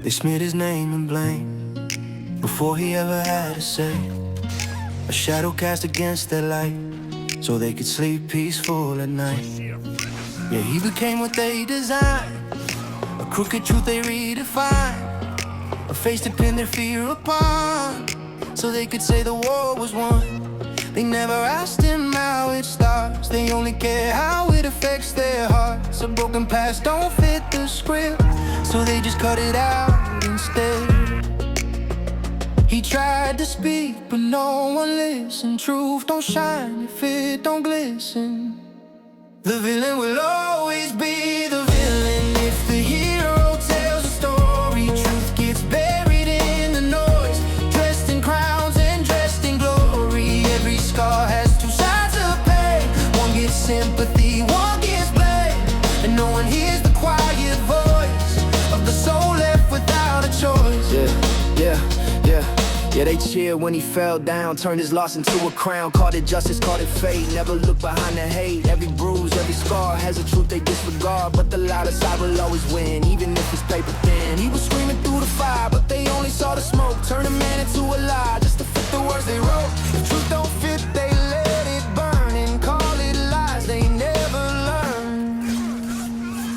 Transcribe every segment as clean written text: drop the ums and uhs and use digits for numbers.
They smeared his name in blame before he ever had a say. A shadow cast against their light so they could sleep peaceful at night. Yeah, he became what they designed, a crooked truth they redefined, a face to pin their fear upon so they could say the war was won. They never asked him how it starts, they only care how it affects their hearts. A broken past don't fit the script, so they just cut it out instead. He tried to speak, but no one listened. Truth don't shine if it don't glisten. The villain will always be the villain. If the hero tells a story, truth gets buried in the noise. Dressed in crowns and dressed in glory. Every scar has two sides of pain. One gets sympathy, one gets blame. And no one hears the quiet voice of the soul left without a choice. Yeah, they cheered when he fell down, turned his loss into a crown. Called it justice, called it fate, never look behind the hate. Every bruise, every scar has a truth they disregard, but the lighter side will always win, even if it's paper thin. He was screaming through the fire, but they only saw the smoke. Turn a man into a lie, just to fit the words they wrote. If truth don't fit, they let it burn and call it lies they never learn.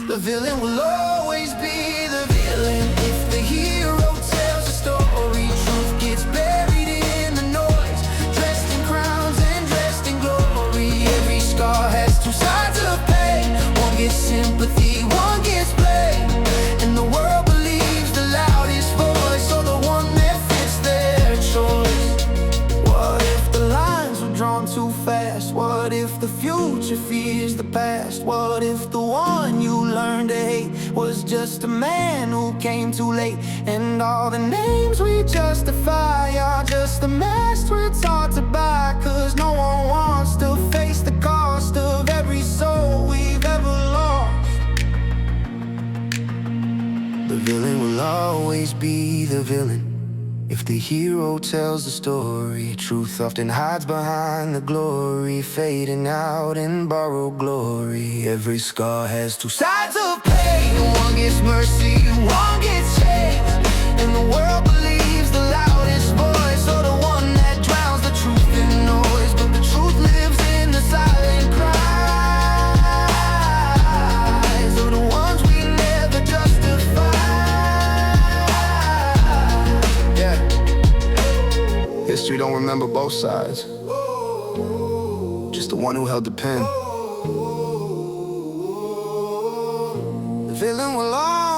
The villain will always be the villain. If the hero tells a story, truth gets buried in the noise. Dressed in crowns and dressed in glory. Every scar has two sides of pain. One gets sympathy, one gets blame. And the world believes the loudest voice, or the one that fits their choice. What if the lines were drawn too fast? What if the future fears the past? What if the one you learned to hate was just a man who came too late? And all the names we justify are just the masks we're taught to buy, 'cause no one wants to face the cost of every soul we've ever lost. The villain will always be the villain. If the hero tells the story, truth often hides behind the glory, fading out in borrowed glory. Every scar has two sides of pain. One gets mercy, one gets hate. And the world believes the loudest voice, or the one that drowns the truth in noise. But the truth lives in the silent cries of the ones we never justify. Yeah. History don't remember both sides, just the one who held the pen. The villain will always